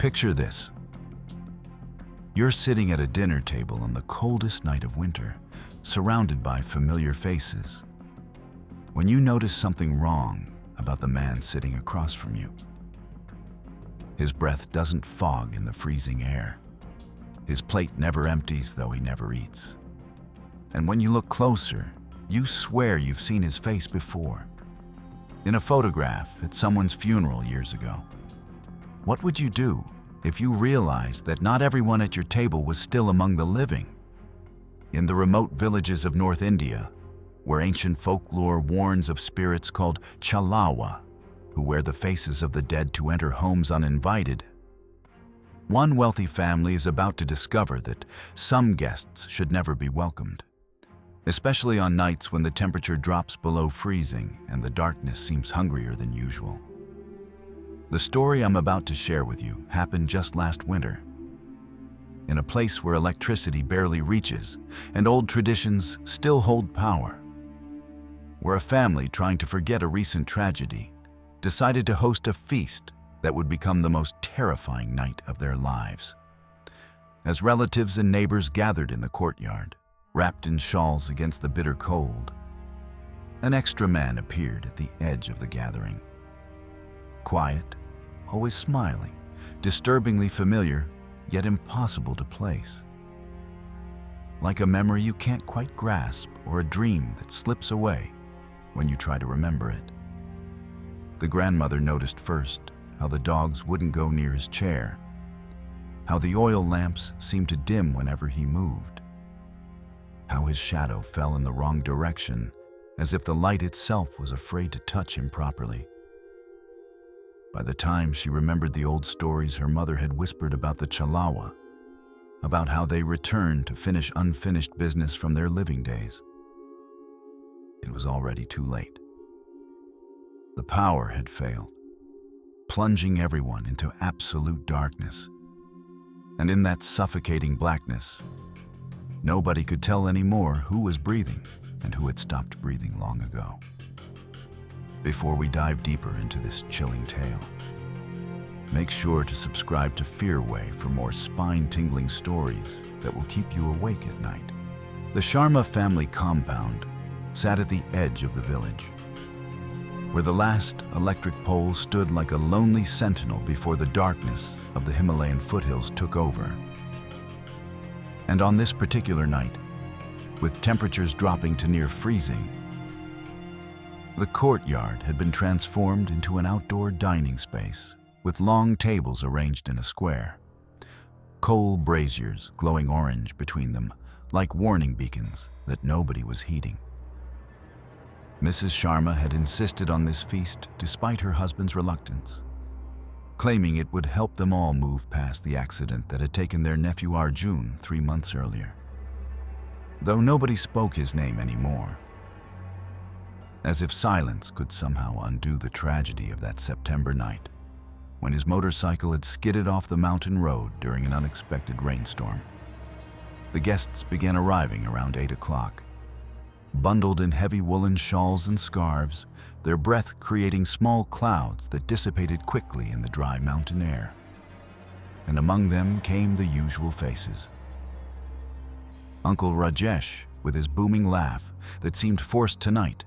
Picture this. You're sitting at a dinner table on the coldest night of winter, surrounded by familiar faces, when you notice something wrong about the man sitting across from you. His breath doesn't fog in the freezing air. His plate never empties, though he never eats. And when you look closer, you swear you've seen his face before, in a photograph at someone's funeral years ago. What would you do if you realized that not everyone at your table was still among the living? In the remote villages of North India, where ancient folklore warns of spirits called Chalawa, who wear the faces of the dead to enter homes uninvited, one wealthy family is about to discover that some guests should never be welcomed, especially on nights when the temperature drops below freezing and the darkness seems hungrier than usual. The story I'm about to share with you happened just last winter, in a place where electricity barely reaches and old traditions still hold power, where a family trying to forget a recent tragedy decided to host a feast that would become the most terrifying night of their lives. As relatives and neighbors gathered in the courtyard, wrapped in shawls against the bitter cold, an extra man appeared at the edge of the gathering. Quiet, always smiling, disturbingly familiar, yet impossible to place. Like a memory you can't quite grasp or a dream that slips away when you try to remember it. The grandmother noticed first how the dogs wouldn't go near his chair, how the oil lamps seemed to dim whenever he moved, how his shadow fell in the wrong direction, as if the light itself was afraid to touch him properly. By the time she remembered the old stories her mother had whispered about the Chalawa, about how they returned to finish unfinished business from their living days, it was already too late. The power had failed, plunging everyone into absolute darkness. And in that suffocating blackness, nobody could tell anymore who was breathing and who had stopped breathing long ago. Before we dive deeper into this chilling tale, make sure to subscribe to Fearway for more spine-tingling stories that will keep you awake at night. The Sharma family compound sat at the edge of the village, where the last electric pole stood like a lonely sentinel before the darkness of the Himalayan foothills took over. And on this particular night, with temperatures dropping to near freezing, the courtyard had been transformed into an outdoor dining space with long tables arranged in a square, coal braziers glowing orange between them like warning beacons that nobody was heeding. Mrs. Sharma had insisted on this feast despite her husband's reluctance, claiming it would help them all move past the accident that had taken their nephew Arjun 3 months earlier, though nobody spoke his name anymore, as if silence could somehow undo the tragedy of that September night when his motorcycle had skidded off the mountain road during an unexpected rainstorm. The guests began arriving around 8 o'clock, bundled in heavy woolen shawls and scarves, their breath creating small clouds that dissipated quickly in the dry mountain air. And among them came the usual faces. Uncle Rajesh, with his booming laugh that seemed forced tonight,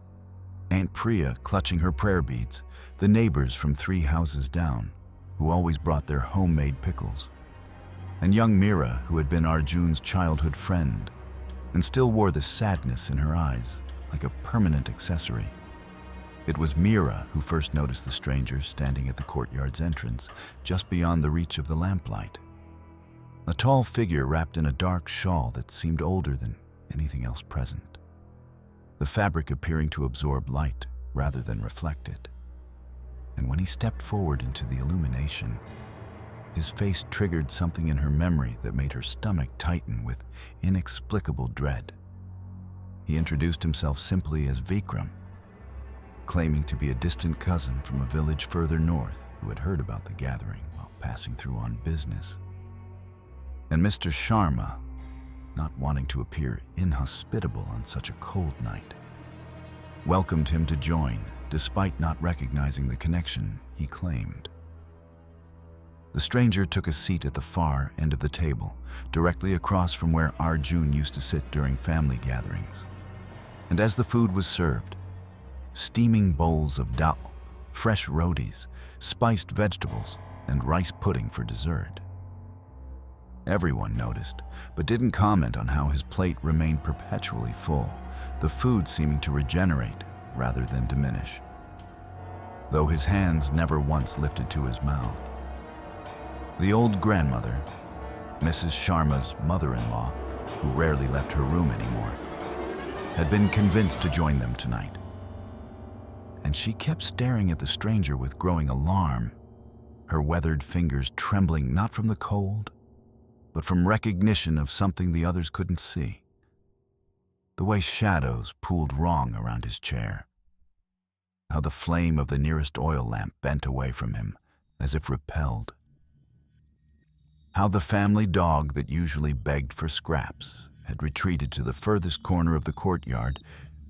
Aunt Priya clutching her prayer beads, the neighbors from 3 houses down, who always brought their homemade pickles, and young Meera, who had been Arjun's childhood friend, and still wore the sadness in her eyes like a permanent accessory. It was Meera who first noticed the strangers standing at the courtyard's entrance, just beyond the reach of the lamplight. A tall figure wrapped in a dark shawl that seemed older than anything else present, the fabric appearing to absorb light rather than reflect it. And when he stepped forward into the illumination, his face triggered something in her memory that made her stomach tighten with inexplicable dread. He introduced himself simply as Vikram, claiming to be a distant cousin from a village further north who had heard about the gathering while passing through on business. And Mr. Sharma, not wanting to appear inhospitable on such a cold night, welcomed him to join despite not recognizing the connection he claimed. The stranger took a seat at the far end of the table, directly across from where Arjun used to sit during family gatherings. And as the food was served, steaming bowls of dal, fresh rotis, spiced vegetables, and rice pudding for dessert. Everyone noticed, but didn't comment on how his plate remained perpetually full, the food seeming to regenerate rather than diminish, though his hands never once lifted to his mouth. The old grandmother, Mrs. Sharma's mother-in-law, who rarely left her room anymore, had been convinced to join them tonight. And she kept staring at the stranger with growing alarm, her weathered fingers trembling not from the cold, but from recognition of something the others couldn't see. The way shadows pooled wrong around his chair. How the flame of the nearest oil lamp bent away from him, as if repelled. How the family dog that usually begged for scraps had retreated to the furthest corner of the courtyard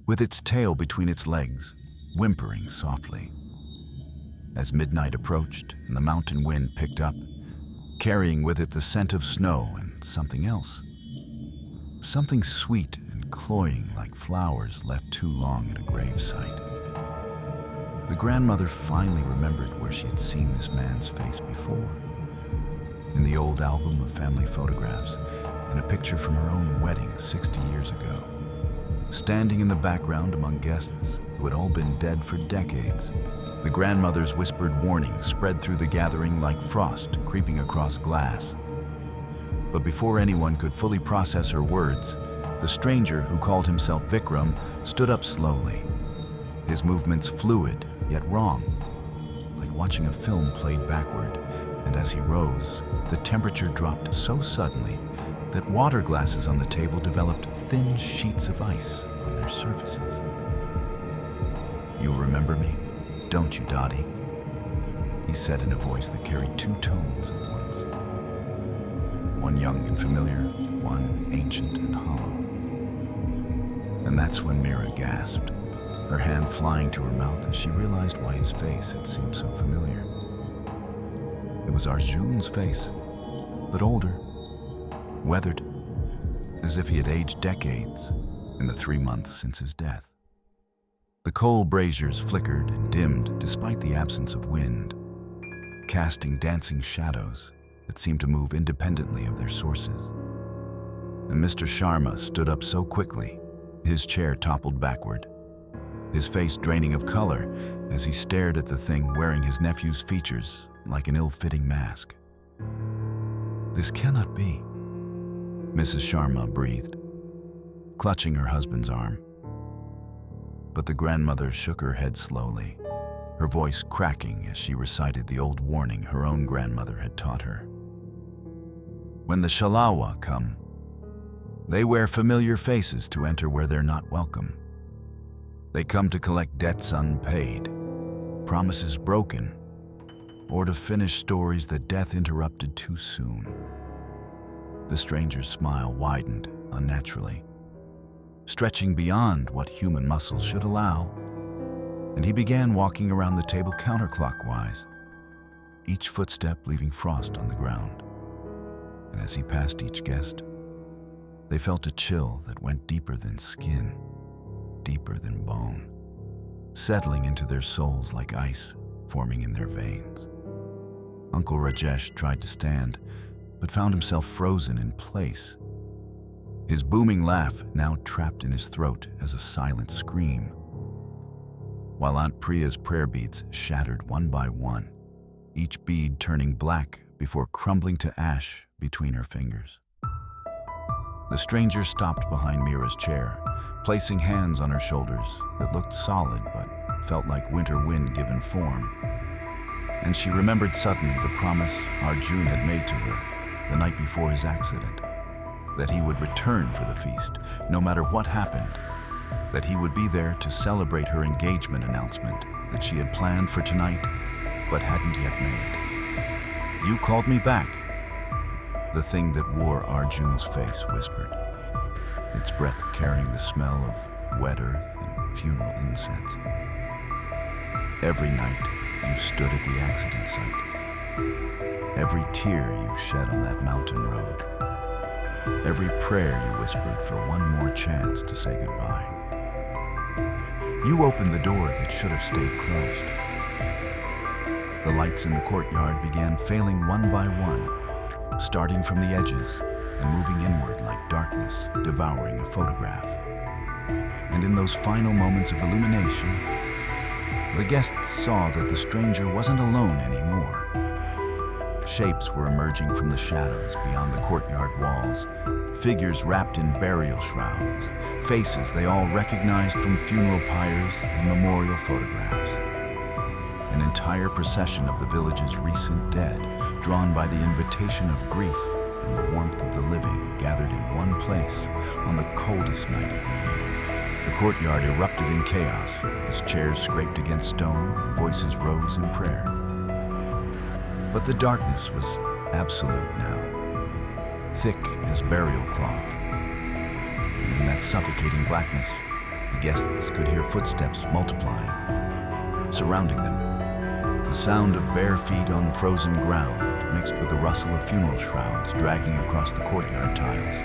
with its tail between its legs, whimpering softly. As midnight approached and the mountain wind picked up, carrying with it the scent of snow and something else. Something sweet and cloying like flowers left too long at a gravesite. The grandmother finally remembered where she had seen this man's face before. In the old album of family photographs, and a picture from her own wedding 60 years ago. Standing in the background among guests who had all been dead for decades, the grandmother's whispered warning spread through the gathering like frost creeping across glass. But before anyone could fully process her words, the stranger, who called himself Vikram, stood up slowly, his movements fluid yet wrong, like watching a film played backward. And as he rose, the temperature dropped so suddenly that water glasses on the table developed thin sheets of ice on their surfaces. "You remember me, don't you, Dottie?" he said in a voice that carried two tones at once. One young and familiar, one ancient and hollow. And that's when Mira gasped, her hand flying to her mouth as she realized why his face had seemed so familiar. It was Arjun's face, but older, weathered, as if he had aged decades in the 3 months since his death. The coal braziers flickered and dimmed despite the absence of wind, casting dancing shadows that seemed to move independently of their sources. And Mr. Sharma stood up so quickly, his chair toppled backward, his face draining of color as he stared at the thing wearing his nephew's features like an ill-fitting mask. "This cannot be," Mrs. Sharma breathed, clutching her husband's arm. But the grandmother shook her head slowly, her voice cracking as she recited the old warning her own grandmother had taught her. "When the Chalawa come, they wear familiar faces to enter where they're not welcome. They come to collect debts unpaid, promises broken, or to finish stories that death interrupted too soon." The stranger's smile widened unnaturally, stretching beyond what human muscles should allow, and he began walking around the table counterclockwise, each footstep leaving frost on the ground. And as he passed each guest, they felt a chill that went deeper than skin, deeper than bone, settling into their souls like ice forming in their veins. Uncle Rajesh tried to stand, but found himself frozen in place, his booming laugh now trapped in his throat as a silent scream, while Aunt Priya's prayer beads shattered one by one, each bead turning black before crumbling to ash between her fingers. The stranger stopped behind Mira's chair, placing hands on her shoulders that looked solid but felt like winter wind given form. And she remembered suddenly the promise Arjun had made to her the night before his accident, that he would return for the feast, no matter what happened, that he would be there to celebrate her engagement announcement that she had planned for tonight but hadn't yet made. "You called me back," the thing that wore Arjun's face whispered, its breath carrying the smell of wet earth and funeral incense. "Every night you stood at the accident site, every tear you shed on that mountain road, every prayer you whispered for one more chance to say goodbye. You opened the door that should have stayed closed. The lights in the courtyard began failing one by one, starting from the edges and moving inward like darkness devouring a photograph. And in those final moments of illumination, the guests saw that the stranger wasn't alone anymore. Shapes were emerging from the shadows beyond the courtyard walls, figures wrapped in burial shrouds, faces they all recognized from funeral pyres and memorial photographs. An entire procession of the village's recent dead, drawn by the invitation of grief and the warmth of the living, gathered in one place on the coldest night of the year. The courtyard erupted in chaos as chairs scraped against stone and voices rose in prayer. But the darkness was absolute now, thick as burial cloth. And in that suffocating blackness, the guests could hear footsteps multiplying, surrounding them. The sound of bare feet on frozen ground mixed with the rustle of funeral shrouds dragging across the courtyard tiles.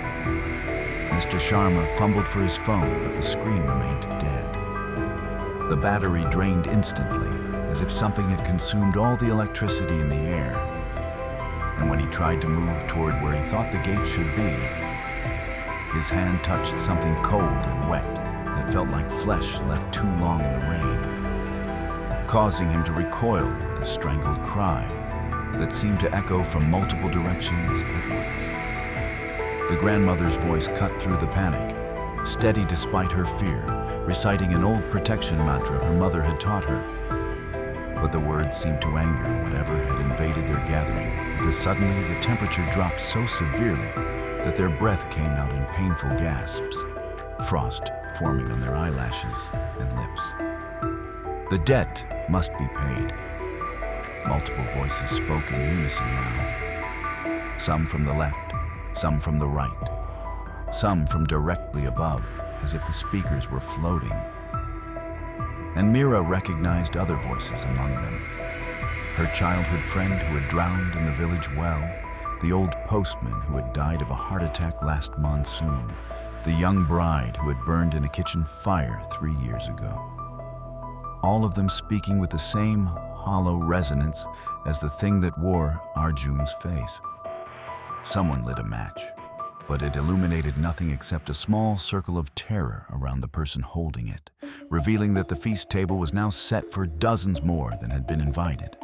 Mr. Sharma fumbled for his phone, but the screen remained dead. The battery drained instantly, as if something had consumed all the electricity in the air. And when he tried to move toward where he thought the gate should be, his hand touched something cold and wet that felt like flesh left too long in the rain, causing him to recoil with a strangled cry that seemed to echo from multiple directions at once. The grandmother's voice cut through the panic, steady despite her fear, reciting an old protection mantra her mother had taught her. But the words seemed to anger whatever had invaded their gathering, because suddenly the temperature dropped so severely that their breath came out in painful gasps, frost forming on their eyelashes and lips. The debt must be paid. Multiple voices spoke in unison now. Some from the left, some from the right, some from directly above, as if the speakers were floating. And Mira recognized other voices among them. Her childhood friend who had drowned in the village well, the old postman who had died of a heart attack last monsoon, the young bride who had burned in a kitchen fire 3 years ago. All of them speaking with the same hollow resonance as the thing that wore Arjun's face. Someone lit a match, but it illuminated nothing except a small circle of terror around the person holding it, revealing that the feast table was now set for dozens more than had been invited.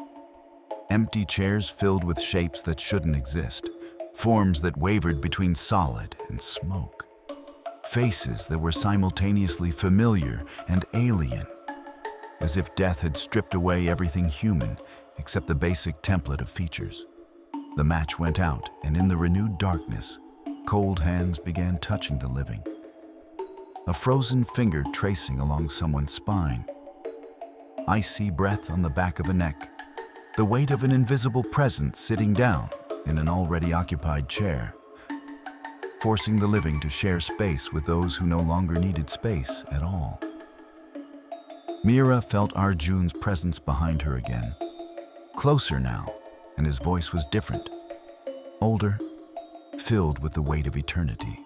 Empty chairs filled with shapes that shouldn't exist, forms that wavered between solid and smoke, faces that were simultaneously familiar and alien, as if death had stripped away everything human except the basic template of features. The match went out, and in the renewed darkness, cold hands began touching the living. A frozen finger tracing along someone's spine. Icy breath on the back of a neck. The weight of an invisible presence sitting down in an already occupied chair, forcing the living to share space with those who no longer needed space at all. Mira felt Arjun's presence behind her again. Closer now, and his voice was different. Older, filled with the weight of eternity.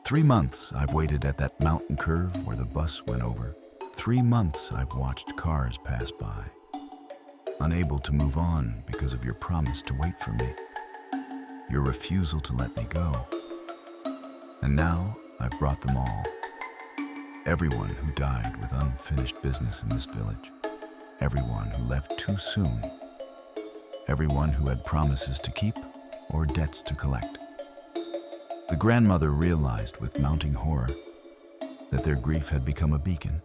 3 months I've waited at that mountain curve where the bus went over. 3 months I've watched cars pass by, unable to move on because of your promise to wait for me, your refusal to let me go. And now I've brought them all. Everyone who died with unfinished business in this village. Everyone who left too soon. Everyone who had promises to keep or debts to collect. The grandmother realized with mounting horror that their grief had become a beacon.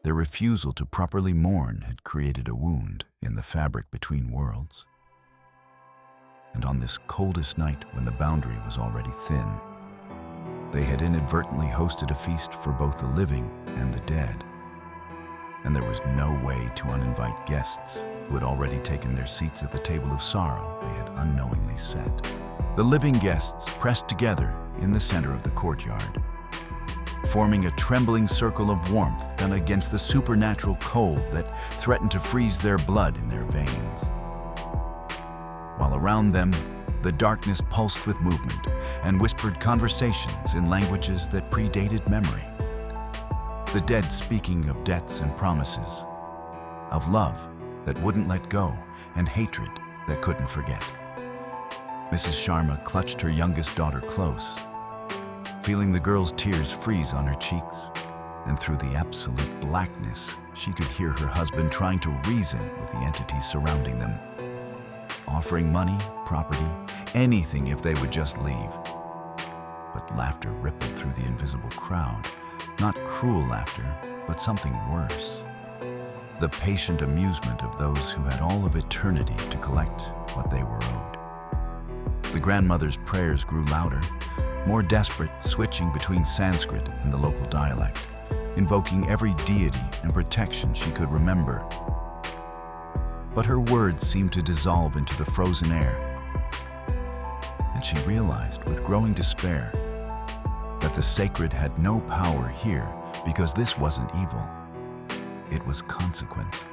Their refusal to properly mourn had created a wound in the fabric between worlds. And on this coldest night when the boundary was already thin, they had inadvertently hosted a feast for both the living and the dead. And there was no way to uninvite guests who had already taken their seats at the table of sorrow they had unknowingly set. The living guests pressed together in the center of the courtyard, forming a trembling circle of warmth done against the supernatural cold that threatened to freeze their blood in their veins. while around them, the darkness pulsed with movement and whispered conversations in languages that predated memory. The dead speaking of debts and promises, of love that wouldn't let go and hatred that couldn't forget. Mrs. Sharma clutched her youngest daughter close, feeling the girl's tears freeze on her cheeks, and through the absolute blackness, she could hear her husband trying to reason with the entities surrounding them, offering money, property, anything if they would just leave. But laughter rippled through the invisible crowd, not cruel laughter, but something worse. The patient amusement of those who had all of eternity to collect what they were owed. The grandmother's prayers grew louder, more desperate, switching between Sanskrit and the local dialect, invoking every deity and protection she could remember. But her words seemed to dissolve into the frozen air, and she realized with growing despair that the sacred had no power here because this wasn't evil. It was consequence,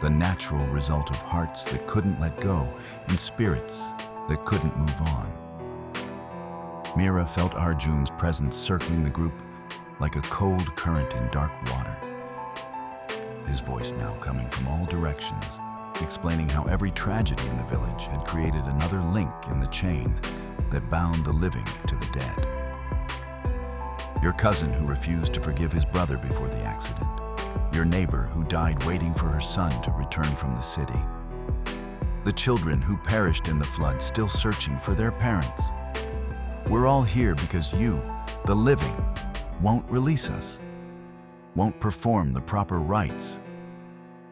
the natural result of hearts that couldn't let go and spirits that couldn't move on. Meera felt Arjun's presence circling the group like a cold current in dark water. His voice now coming from all directions, explaining how every tragedy in the village had created another link in the chain that bound the living to the dead. Your cousin who refused to forgive his brother before the accident. Your neighbor who died waiting for her son to return from the city. The children who perished in the flood still searching for their parents. We're all here because you, the living, won't release us, won't perform the proper rites,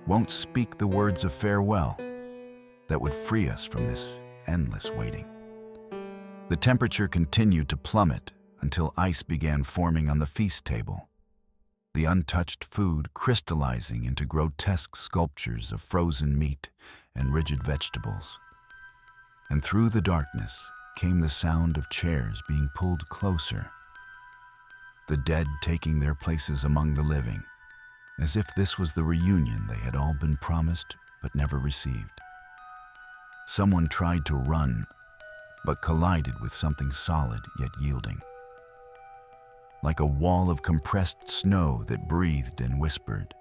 won't speak the words of farewell that would free us from this endless waiting. The temperature continued to plummet until ice began forming on the feast table, the untouched food crystallizing into grotesque sculptures of frozen meat and rigid vegetables. And through the darkness came the sound of chairs being pulled closer, the dead taking their places among the living, as if this was the reunion they had all been promised but never received. Someone tried to run, but collided with something solid yet yielding, like a wall of compressed snow that breathed and whispered.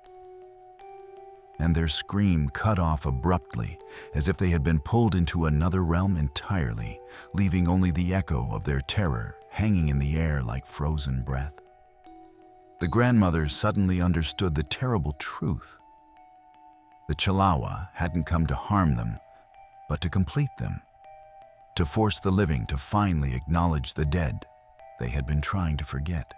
And their scream cut off abruptly, as if they had been pulled into another realm entirely, leaving only the echo of their terror hanging in the air like frozen breath. The grandmother suddenly understood the terrible truth. The Chalawa hadn't come to harm them, but to complete them, to force the living to finally acknowledge the dead they had been trying to forget,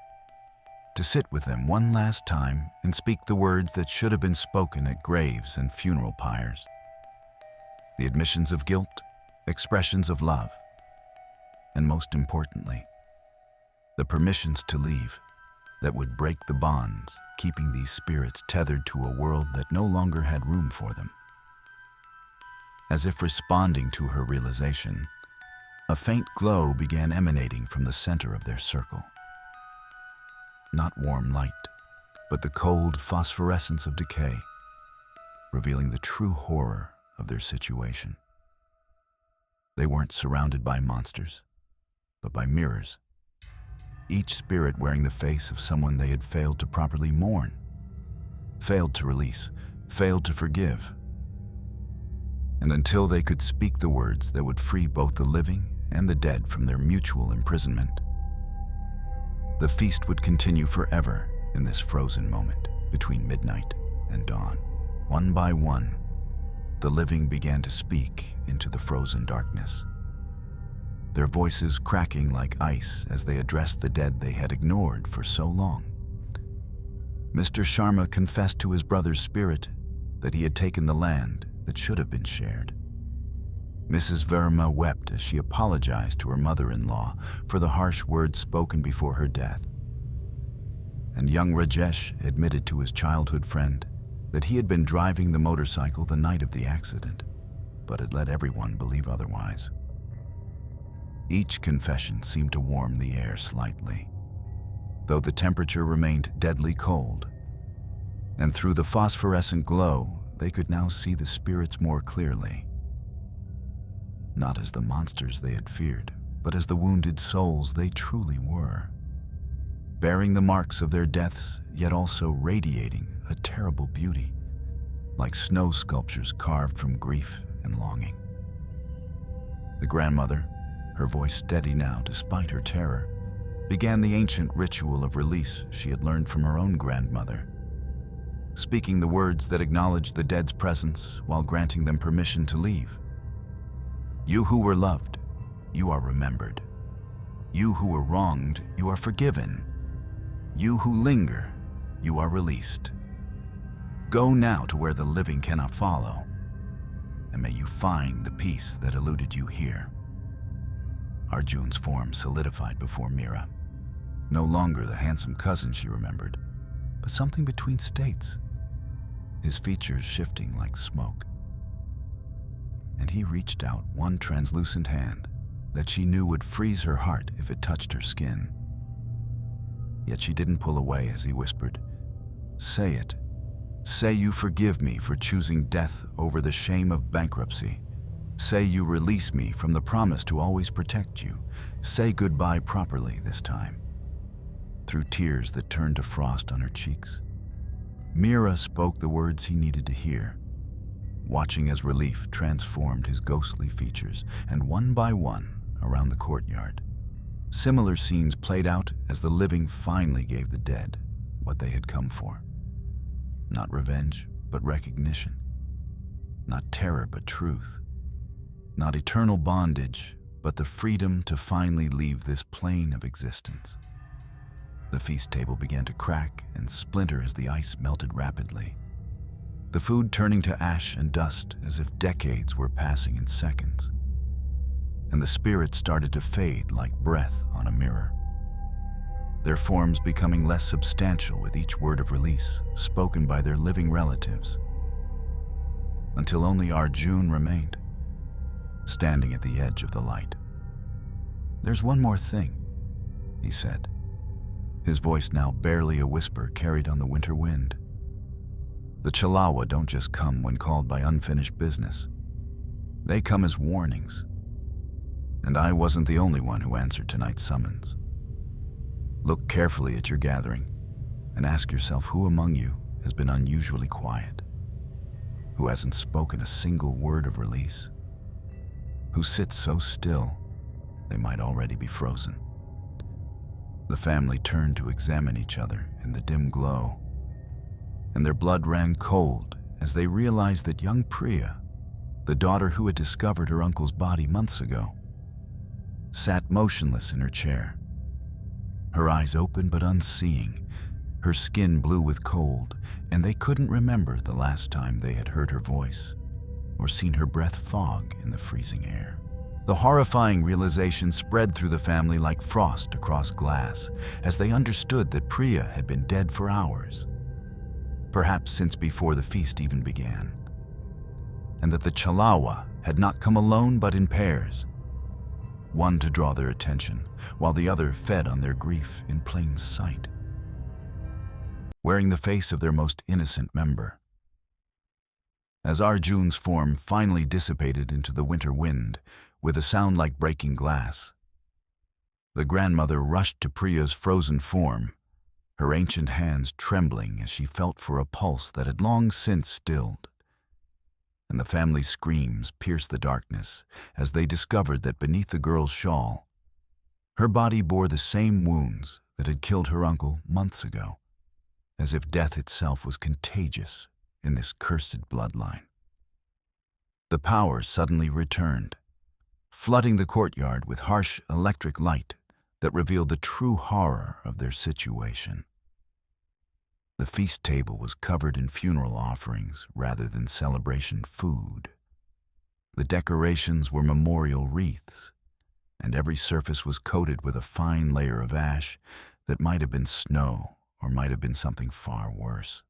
to sit with them one last time and speak the words that should have been spoken at graves and funeral pyres. The admissions of guilt, expressions of love, and most importantly, the permissions to leave that would break the bonds, keeping these spirits tethered to a world that no longer had room for them. As if responding to her realization, a faint glow began emanating from the center of their circle. Not warm light, but the cold phosphorescence of decay, revealing the true horror of their situation. They weren't surrounded by monsters, but by mirrors, each spirit wearing the face of someone they had failed to properly mourn, failed to release, failed to forgive. And until they could speak the words that would free both the living and the dead from their mutual imprisonment, the feast would continue forever in this frozen moment between midnight and dawn. One by one, the living began to speak into the frozen darkness, their voices cracking like ice as they addressed the dead they had ignored for so long. Mr. Sharma confessed to his brother's spirit that he had taken the land that should have been shared. Mrs. Verma wept as she apologized to her mother-in-law for the harsh words spoken before her death. And young Rajesh admitted to his childhood friend that he had been driving the motorcycle the night of the accident, but had let everyone believe otherwise. Each confession seemed to warm the air slightly, though the temperature remained deadly cold. And through the phosphorescent glow, they could now see the spirits more clearly. not as the monsters they had feared, but as the wounded souls they truly were, bearing the marks of their deaths, yet also radiating a terrible beauty, like snow sculptures carved from grief and longing. The grandmother, her voice steady now despite her terror, began the ancient ritual of release she had learned from her own grandmother, speaking the words that acknowledged the dead's presence while granting them permission to leave. You who were loved, you are remembered. You who were wronged, you are forgiven. You who linger, you are released. Go now to where the living cannot follow, and may you find the peace that eluded you here. Arjun's form solidified before Mira. No longer the handsome cousin she remembered, but something between states, his features shifting like smoke. And he reached out one translucent hand that she knew would freeze her heart if it touched her skin. Yet she didn't pull away as he whispered, "Say it. Say you forgive me for choosing death over the shame of bankruptcy. Say you release me from the promise to always protect you. Say goodbye properly this time." Through tears that turned to frost on her cheeks, Mira spoke the words he needed to hear, watching as relief transformed his ghostly features, and one by one, around the courtyard, similar scenes played out as the living finally gave the dead what they had come for. Not revenge, but recognition. Not terror, but truth. Not eternal bondage, but the freedom to finally leave this plane of existence. The feast table began to crack and splinter as the ice melted rapidly, the food turning to ash and dust as if decades were passing in seconds. And the spirits started to fade like breath on a mirror, their forms becoming less substantial with each word of release spoken by their living relatives, until only Arjun remained, standing at the edge of the light. "There's one more thing," he said, his voice now barely a whisper carried on the winter wind. "The Chalawa don't just come when called by unfinished business. They come as warnings. And I wasn't the only one who answered tonight's summons. Look carefully at your gathering and ask yourself who among you has been unusually quiet, who hasn't spoken a single word of release, who sits so still they might already be frozen." The family turned to examine each other in the dim glow, and their blood ran cold as they realized that young Priya, the daughter who had discovered her uncle's body months ago, sat motionless in her chair, her eyes open but unseeing, her skin blue with cold, and they couldn't remember the last time they had heard her voice or seen her breath fog in the freezing air. The horrifying realization spread through the family like frost across glass as they understood that Priya had been dead for hours, perhaps since before the feast even began, and that the Chalawa had not come alone but in pairs, one to draw their attention while the other fed on their grief in plain sight, wearing the face of their most innocent member. As Arjun's form finally dissipated into the winter wind, with a sound like breaking glass, the grandmother rushed to Priya's frozen form, her ancient hands trembling as she felt for a pulse that had long since stilled. And the family's screams pierced the darkness as they discovered that beneath the girl's shawl, her body bore the same wounds that had killed her uncle months ago, as if death itself was contagious in this cursed bloodline. The power suddenly returned, flooding the courtyard with harsh electric light that revealed the true horror of their situation. The feast table was covered in funeral offerings rather than celebration food. The decorations were memorial wreaths, and every surface was coated with a fine layer of ash that might have been snow or might have been something far worse.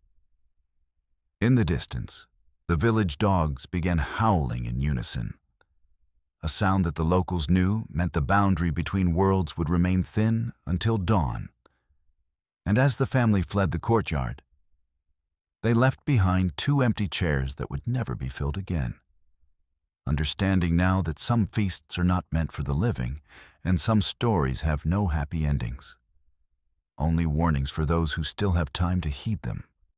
In the distance, the village dogs began howling in unison, a sound that the locals knew meant the boundary between worlds would remain thin until dawn. And as the family fled the courtyard, they left behind 2 empty chairs that would never be filled again. understanding now that some feasts are not meant for the living, and some stories have no happy endings. Only warnings for those who still have time to heed them.